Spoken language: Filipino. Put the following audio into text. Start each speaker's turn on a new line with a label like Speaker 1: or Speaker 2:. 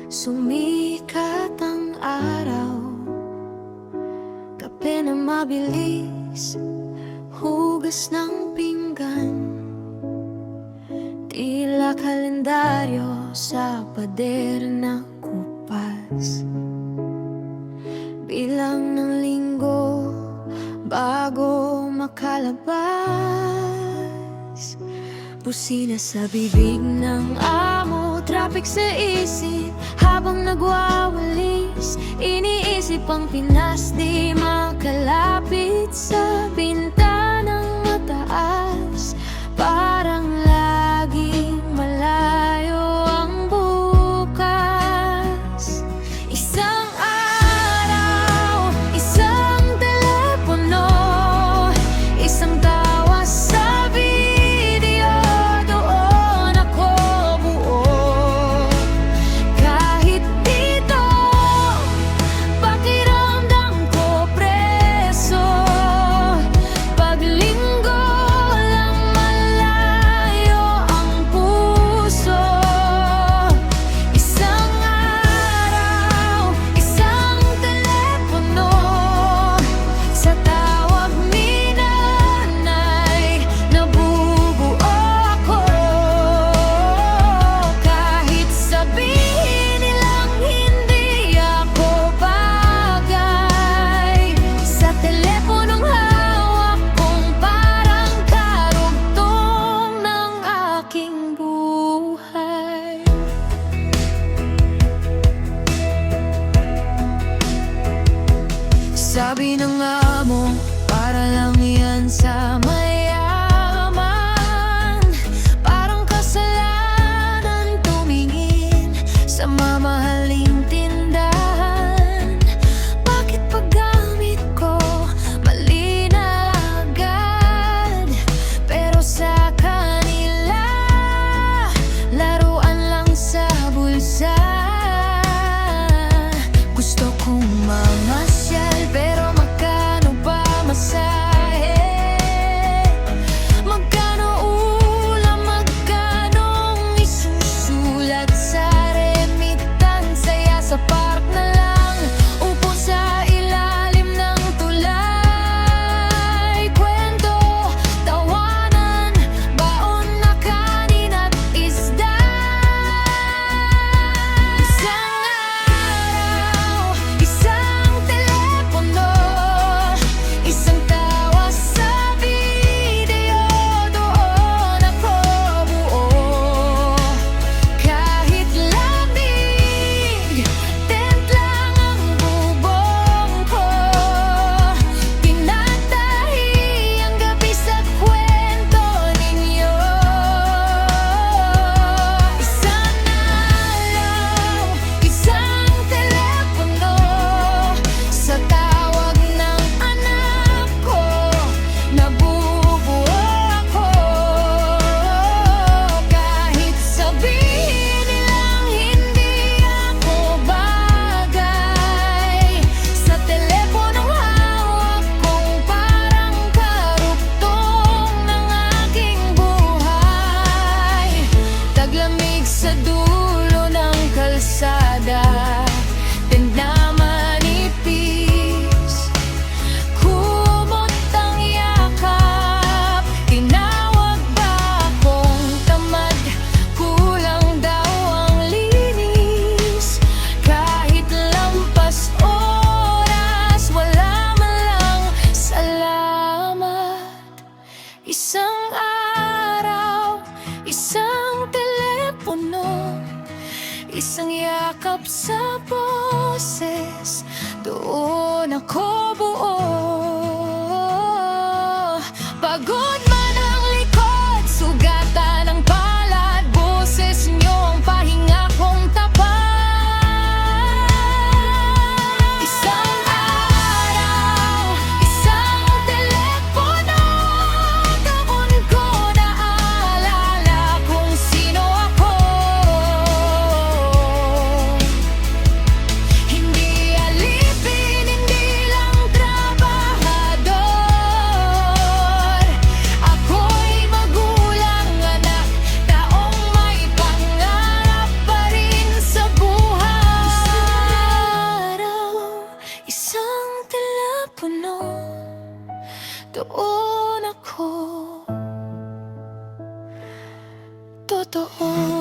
Speaker 1: sumikat ang araw. Kape na mabilis, hugas ng pinggan, tila kalendaryo sa pader na kupas. Bilang ng linggo bago makalabas, busina sa bibig ng amo, traffic sa isip habang nagwawalis. Iniisip ang Pinas, di makalapit sa bintanang mataas. Parang laging malayo ang bukas. Isang araw, isang telepono, isang tawa sa video, doon ako buo. Kahit dito, pakiramdam ko preso. Pag linggo lang malayo ang puso. Isang araw, isang telepono, sa tawag ni nanay nabubuo ako. Kahit sabihin nilang hindi ako bagay, sa teleponong hawak kong parang karugtong ng aking buhay. Sabi ng amo, para lang yan sa mayaman. Parang kasalanan tumingin sa mamahaling tindahan. Bakit paggamit ko mali na agad? Pero sa kanila, laruan lang sa bulsa. Gusto kong mamasyal, pero magkano ba masahe? Magkano ulam, magkanong isusulat sa remittansya? Sa park na lang, upo sa ilalim ng tulay. Kwento, tawanan, baon na kanin at isda. Isang araw, isang telepono, isang tawa sa video, doon ako buo. Kahit lamig, tent lang ang bubong ko. Tinatahi ang gabi sa kwento ninyo. Isang araw, isang telepono, sa tawag ng anak ko nabubuo ako. Kahit sabihin nilang hindi ako bagay, sa teleponong hawak kong parang karugtong ng aking buhay. Taglamig sa dulo ng kalsada, tenda manipis, kumot ang yakap. Tinawag ba akong tamad? Kulang daw ang linis. Kahit lampas oras, wala man lang salamat. Isang araw, isang telepono, isang yakap sa boses, doon ako buo. Pagod man ang likod, sugatan ang palad, boses niyo ang pahinga kong tapat. Isang araw, isang telepono, doon ko naalala kung sino ako. Hindi alipin, hindi lang trabaho. nandoon ako. Totoo